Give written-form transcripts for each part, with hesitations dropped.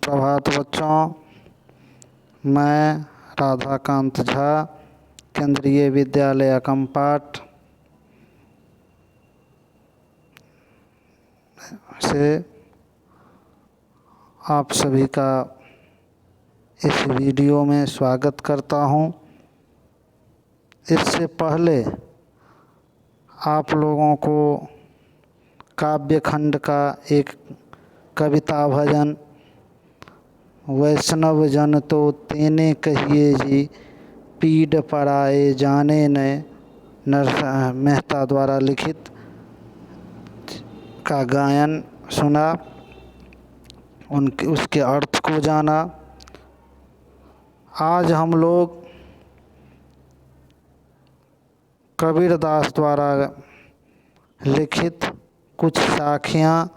सुप्रभात बच्चों। मैं राधाकांत झा केंद्रीय विद्यालय अकमपाट से आप सभी का इस वीडियो में स्वागत करता हूं। इससे पहले आप लोगों को काव्य खंड का एक कविता भजन वैष्णव जन तो तेने कहिए जी, पीड़ पराए जाने ने नरसिंह मेहता द्वारा लिखित का गायन सुना, उसके अर्थ को जाना। आज हम लोग कबीरदास द्वारा लिखित कुछ साखियाँ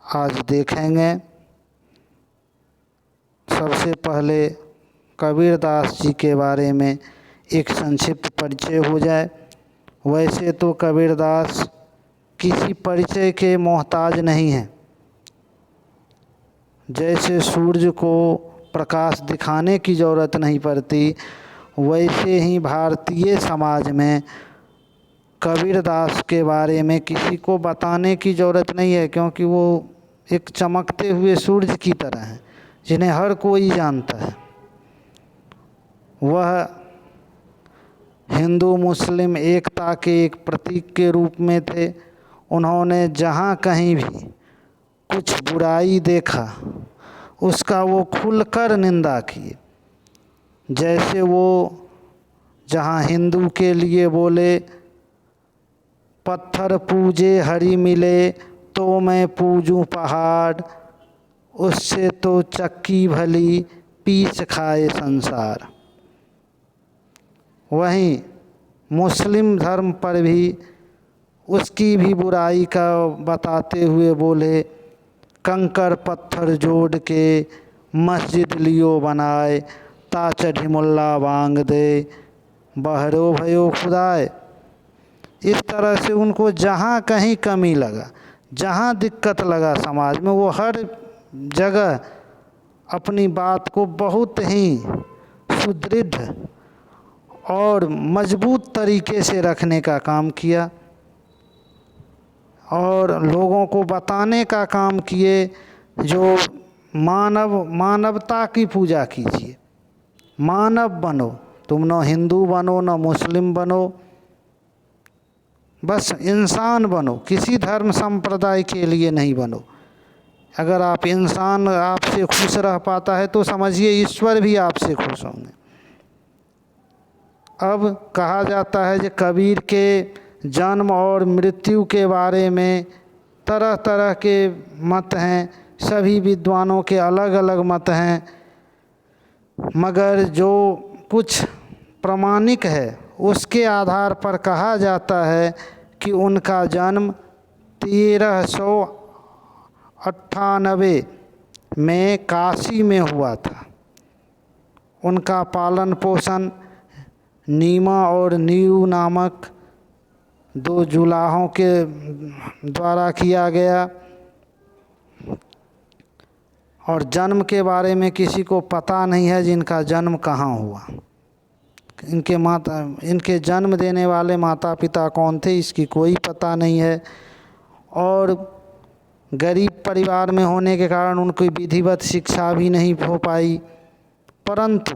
आज देखेंगे। सबसे पहले कबीरदास जी के बारे में एक संक्षिप्त परिचय हो जाए। वैसे तो कबीरदास किसी परिचय के मोहताज नहीं हैं। जैसे सूर्य को प्रकाश दिखाने की ज़रूरत नहीं पड़ती, वैसे ही भारतीय समाज में कबीरदास के बारे में किसी को बताने की ज़रूरत नहीं है, क्योंकि वो एक चमकते हुए सूरज की तरह हैं जिन्हें हर कोई जानता है। वह हिंदू मुस्लिम एकता के एक प्रतीक के रूप में थे। उन्होंने जहाँ कहीं भी कुछ बुराई देखा उसका वो खुलकर निंदा किए। जैसे वो जहाँ हिंदू के लिए बोले, पत्थर पूजे हरि मिले तो मैं पूजूं पहाड़, उससे तो चक्की भली पीस खाए संसार। वहीं मुस्लिम धर्म पर भी उसकी भी बुराई का बताते हुए बोले, कंकर पत्थर जोड़ के मस्जिद लियो बनाए, ता चढ़ी मुल्ला बांग दे बहरो भयो खुदाए। इस तरह से उनको जहाँ कहीं कमी लगा, जहाँ दिक्कत लगा समाज में, वो हर जगह अपनी बात को बहुत ही सुदृढ़ और मजबूत तरीके से रखने का काम किया और लोगों को बताने का काम किए जो मानवता की पूजा कीजिए। मानव बनो, तुम न हिंदू बनो न मुस्लिम बनो, बस इंसान बनो, किसी धर्म संप्रदाय के लिए नहीं बनो। अगर आप इंसान आपसे खुश रह पाता है तो समझिए ईश्वर भी आपसे खुश होंगे। अब कहा जाता है कि कबीर के जन्म और मृत्यु के बारे में तरह तरह के मत हैं, सभी विद्वानों के अलग अलग मत हैं, मगर जो कुछ प्रामाणिक है उसके आधार पर कहा जाता है कि उनका जन्म 1398 में काशी में हुआ था। उनका पालन पोषण नीमा और नीरू नामक दो जुलाहों के द्वारा किया गया और जन्म के बारे में किसी को पता नहीं है जिनका जन्म कहाँ हुआ। इनके जन्म देने वाले माता पिता कौन थे इसकी कोई पता नहीं है। और गरीब परिवार में होने के कारण उनकी विधिवत शिक्षा भी नहीं हो पाई, परंतु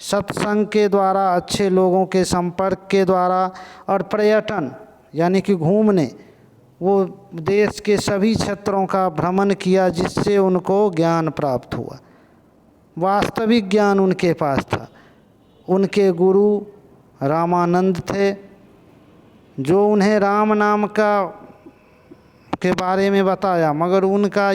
सत्संग के द्वारा, अच्छे लोगों के संपर्क के द्वारा और पर्यटन यानी कि घूमने, वो देश के सभी क्षेत्रों का भ्रमण किया, जिससे उनको ज्ञान प्राप्त हुआ। वास्तविक ज्ञान उनके पास था। उनके गुरु रामानंद थे, जो उन्हें राम नाम के बारे में बताया, मगर उनका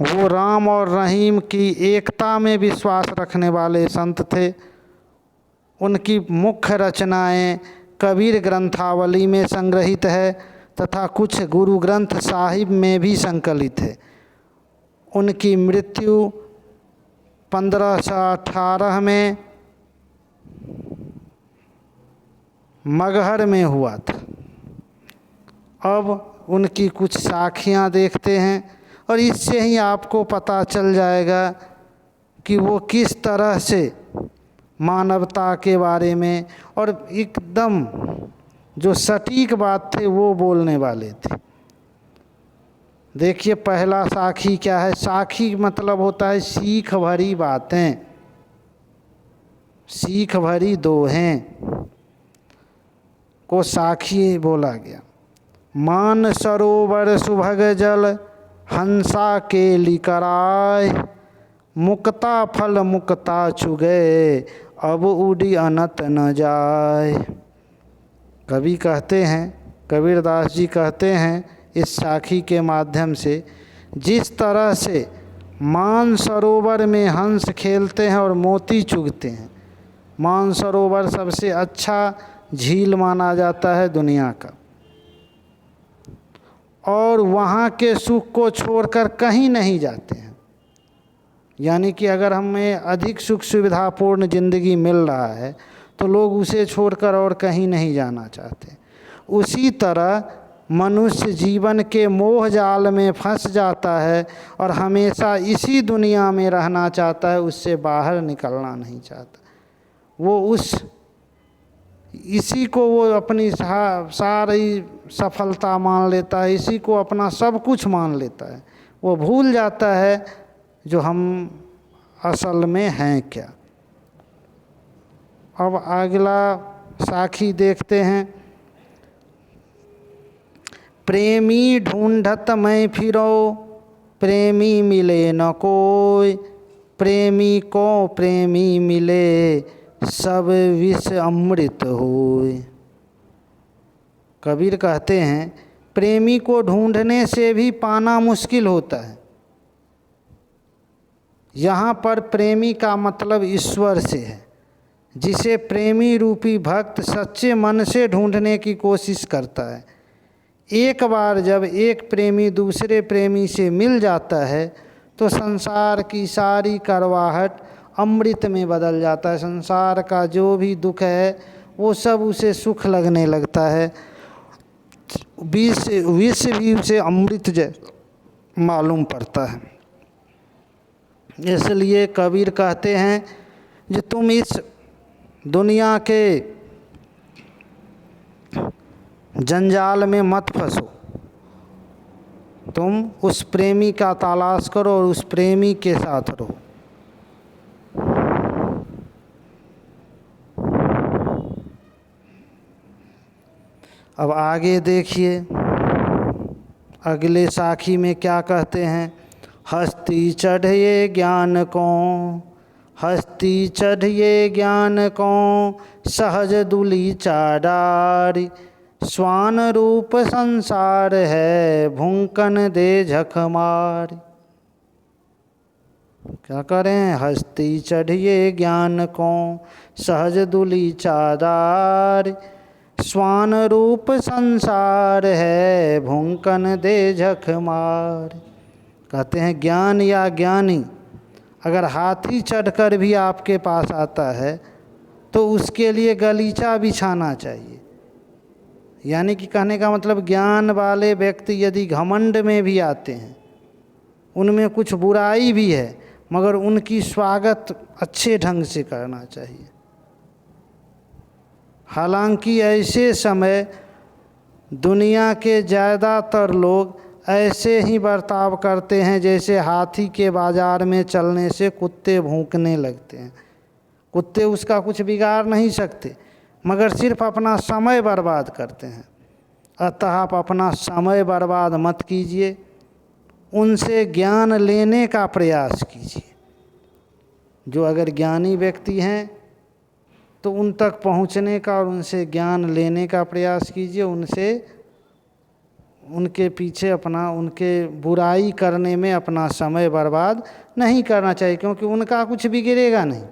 वो राम और रहीम की एकता में विश्वास रखने वाले संत थे। उनकी मुख्य रचनाएं कबीर ग्रंथावली में संग्रहित है तथा कुछ गुरु ग्रंथ साहिब में भी संकलित है। उनकी मृत्यु 1518 में मगहर में हुआ था। अब उनकी कुछ साखियाँ देखते हैं और इससे ही आपको पता चल जाएगा कि वो किस तरह से मानवता के बारे में और एकदम जो सटीक बात थे वो बोलने वाले थे। देखिए पहला साखी क्या है। साखी मतलब होता है सीख भरी बातें, सीख भरी दोहें को साखी बोला गया। मान सरोवर सुभग जल हंसा के लिकराय, मुक्ता फल मुक्ता चुगे अब उड़ी अनत न जाए। कवि कहते हैं, कबीरदास जी कहते हैं इस साखी के माध्यम से, जिस तरह से मान सरोवर में हंस खेलते हैं और मोती चुगते हैं। मान सरोवर सबसे अच्छा झील माना जाता है दुनिया का, और वहाँ के सुख को छोड़कर कहीं नहीं जाते हैं। यानी कि अगर हमें अधिक सुख सुविधापूर्ण ज़िंदगी मिल रहा है तो लोग उसे छोड़कर और कहीं नहीं जाना चाहते। उसी तरह मनुष्य जीवन के मोह जाल में फंस जाता है और हमेशा इसी दुनिया में रहना चाहता है, उससे बाहर निकलना नहीं चाहता। वो इसी को वो अपनी सारी सफलता मान लेता है, इसी को अपना सब कुछ मान लेता है। वो भूल जाता है जो हम असल में हैं क्या। अब अगला साखी देखते हैं। प्रेमी ढूंढत मैं फिरो, प्रेमी मिले न कोई, प्रेमी को प्रेमी मिले, सब विष अमृत होय। कबीर कहते हैं प्रेमी को ढूंढने से भी पाना मुश्किल होता है। यहाँ पर प्रेमी का मतलब ईश्वर से है, जिसे प्रेमी रूपी भक्त सच्चे मन से ढूंढने की कोशिश करता है। एक बार जब एक प्रेमी दूसरे प्रेमी से मिल जाता है तो संसार की सारी करवाहट अमृत में बदल जाता है। संसार का जो भी दुख है वो सब उसे सुख लगने लगता है। विष भी उसे अमृत जैसा मालूम पड़ता है। इसलिए कबीर कहते हैं कि तुम इस दुनिया के जंजाल में मत फंसो, तुम उस प्रेमी का तलाश करो और उस प्रेमी के साथ रहो। अब आगे देखिए अगले साखी में क्या कहते हैं। हस्ती चढ़िए ज्ञान को, हस्ती चढ़िए ज्ञान को, सहज दुली चाडारी, स्वान रूप संसार है, भूंकन दे झक मारी। क्या करें। हस्ती चढ़िए ज्ञान को, सहज दुली चादार, स्वान रूप संसार है, भूंकन दे झक मार। कहते हैं ज्ञान या ज्ञानी अगर हाथी चढ़कर भी आपके पास आता है तो उसके लिए गलीचा बिछाना चाहिए। यानी कि कहने का मतलब ज्ञान वाले व्यक्ति यदि घमंड में भी आते हैं, उनमें कुछ बुराई भी है, मगर उनकी स्वागत अच्छे ढंग से करना चाहिए। हालांकि ऐसे समय दुनिया के ज़्यादातर लोग ऐसे ही बर्ताव करते हैं जैसे हाथी के बाज़ार में चलने से कुत्ते भौंकने लगते हैं। कुत्ते उसका कुछ बिगाड़ नहीं सकते, मगर सिर्फ अपना समय बर्बाद करते हैं। अतः आप अपना समय बर्बाद मत कीजिए, उनसे ज्ञान लेने का प्रयास कीजिए। जो अगर ज्ञानी व्यक्ति हैं तो उन तक पहुंचने का और उनसे ज्ञान लेने का प्रयास कीजिए। उनके पीछे अपना, उनके बुराई करने में अपना समय बर्बाद नहीं करना चाहिए, क्योंकि उनका कुछ बिगड़ेगा नहीं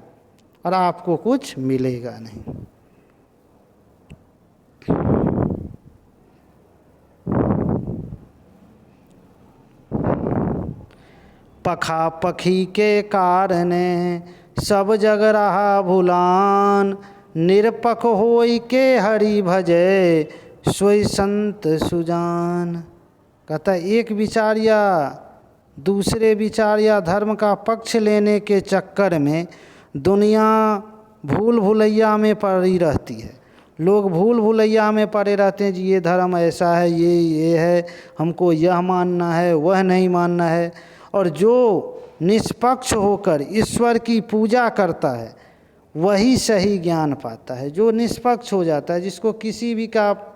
और आपको कुछ मिलेगा नहीं। पखा पखी के कारणे सब जग रहा भुलान, निरपख होई के हरि भजे, सोई संत सुजान। कहता एक विचार या दूसरे विचार या धर्म का पक्ष लेने के चक्कर में दुनिया भूल भुलैया में पड़ी रहती है। लोग भूल भुलैया में पड़े रहते हैं जी, ये धर्म ऐसा है, ये है, हमको यह मानना है, वह नहीं मानना है। और जो निष्पक्ष होकर ईश्वर की पूजा करता है वही सही ज्ञान पाता है। जो निष्पक्ष हो जाता है, जिसको किसी भी का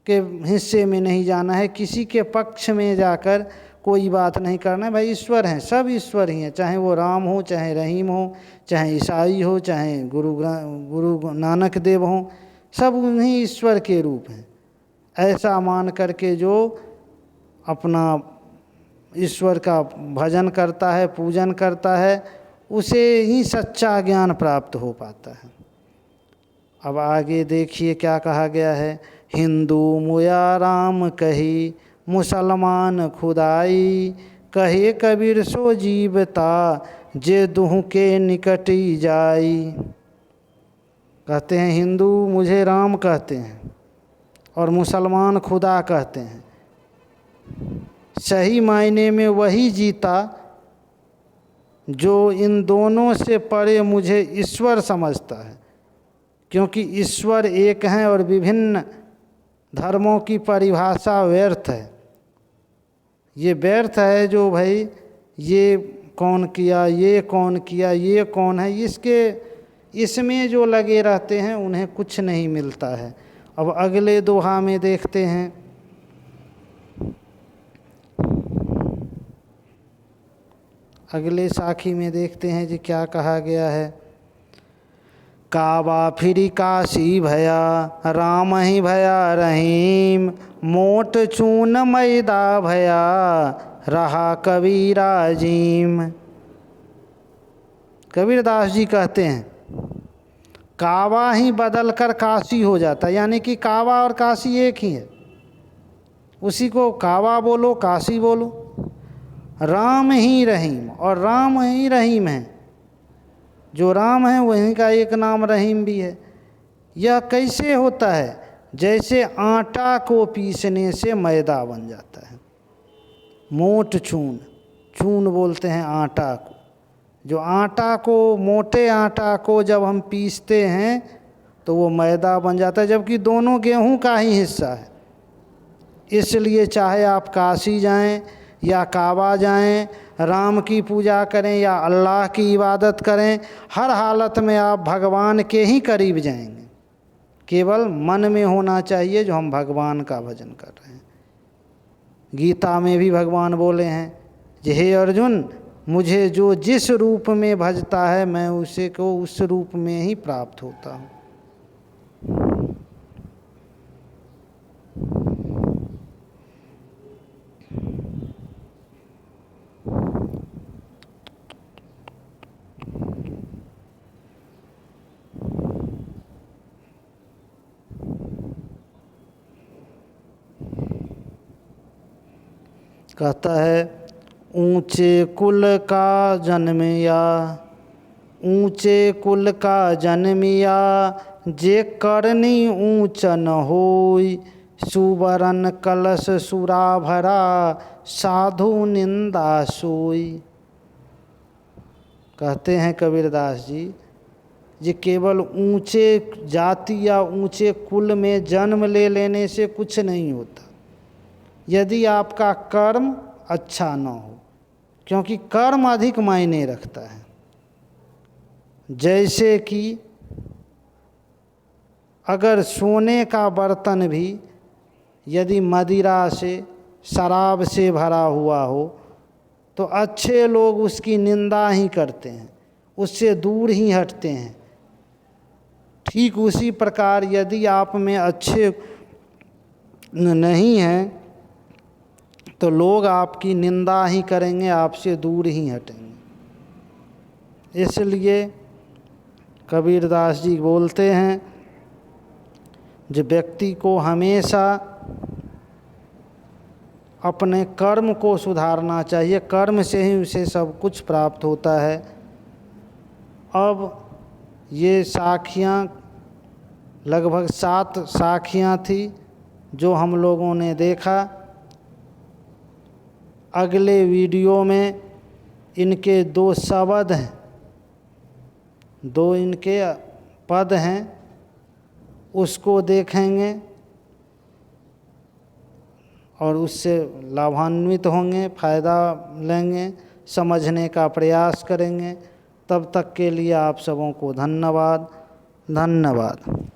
के हिस्से में नहीं जाना है, किसी के पक्ष में जाकर कोई बात नहीं करना है। भाई ईश्वर हैं, सब ईश्वर ही हैं, चाहे वो राम हो, चाहे रहीम हो, चाहे ईसाई हो, चाहे गुरु नानक देव हो, सब उन्हीं ईश्वर के रूप हैं। ऐसा मान करके जो अपना ईश्वर का भजन करता है, पूजन करता है, उसे ही सच्चा ज्ञान प्राप्त हो पाता है। अब आगे देखिए क्या कहा गया है। हिंदू मुया राम कही, मुसलमान खुदाई, कहे कबीर सो जीवता, जे दुह के निकटी जाई। कहते हैं हिंदू मुझे राम कहते हैं और मुसलमान खुदा कहते हैं। सही मायने में वही जीता जो इन दोनों से परे मुझे ईश्वर समझता है, क्योंकि ईश्वर एक हैं और विभिन्न धर्मों की परिभाषा व्यर्थ है। ये व्यर्थ है जो भाई ये कौन किया, ये कौन किया, ये कौन है, इसमें जो लगे रहते हैं उन्हें कुछ नहीं मिलता है। अब अगले दोहा में देखते हैं। अगले साखी में देखते हैं जी क्या कहा गया है। काबा फिरी काशी भया, राम ही भया रहीम, मोट चून मैदा भया, रहा कबीरा जीम। कबीरदास जी कहते हैं काबा ही बदल कर काशी हो जाता है, यानी कि काबा और काशी एक ही है। उसी को काबा बोलो, काशी बोलो। राम ही रहीम, और राम ही रहीम है। जो राम है वहीं का एक नाम रहीम भी है। यह कैसे होता है? जैसे आटा को पीसने से मैदा बन जाता है। मोट चून, चून बोलते हैं आटा को। जो आटा को, मोटे आटा को जब हम पीसते हैं तो वो मैदा बन जाता है, जबकि दोनों गेहूं का ही हिस्सा है। इसलिए चाहे आप काशी जाएं या काबा जाएं, राम की पूजा करें या अल्लाह की इबादत करें, हर हालत में आप भगवान के ही करीब जाएंगे। केवल मन में होना चाहिए जो हम भगवान का भजन कर रहे हैं। गीता में भी भगवान बोले हैं कि हे अर्जुन, मुझे जो जिस रूप में भजता है मैं उसे को उस रूप में ही प्राप्त होता हूँ। कहता है ऊंचे कुल का जन्मिया, ऊंचे कुल का जन्मिया, जे करनी ऊंच न होई, सुवरन कलश सुरा भरा, साधु निंदा सोई। कहते हैं कबीरदास जी, ये केवल ऊंचे जाति या ऊंचे कुल में जन्म ले लेने से कुछ नहीं होता, यदि आपका कर्म अच्छा न हो, क्योंकि कर्म अधिक मायने रखता है। जैसे कि अगर सोने का बर्तन भी यदि मदिरा से, शराब से भरा हुआ हो तो अच्छे लोग उसकी निंदा ही करते हैं, उससे दूर ही हटते हैं। ठीक उसी प्रकार यदि आप में अच्छे नहीं हैं तो लोग आपकी निंदा ही करेंगे, आपसे दूर ही हटेंगे। इसलिए कबीरदास जी बोलते हैं जो व्यक्ति को हमेशा अपने कर्म को सुधारना चाहिए, कर्म से ही उसे सब कुछ प्राप्त होता है। अब ये साखियाँ लगभग 7 साखियाँ थी जो हम लोगों ने देखा। अगले वीडियो में इनके 2 शब्द हैं, 2 इनके पद हैं, उसको देखेंगे और उससे लाभान्वित होंगे, फ़ायदा लेंगे, समझने का प्रयास करेंगे। तब तक के लिए आप सबों को धन्यवाद। धन्यवाद।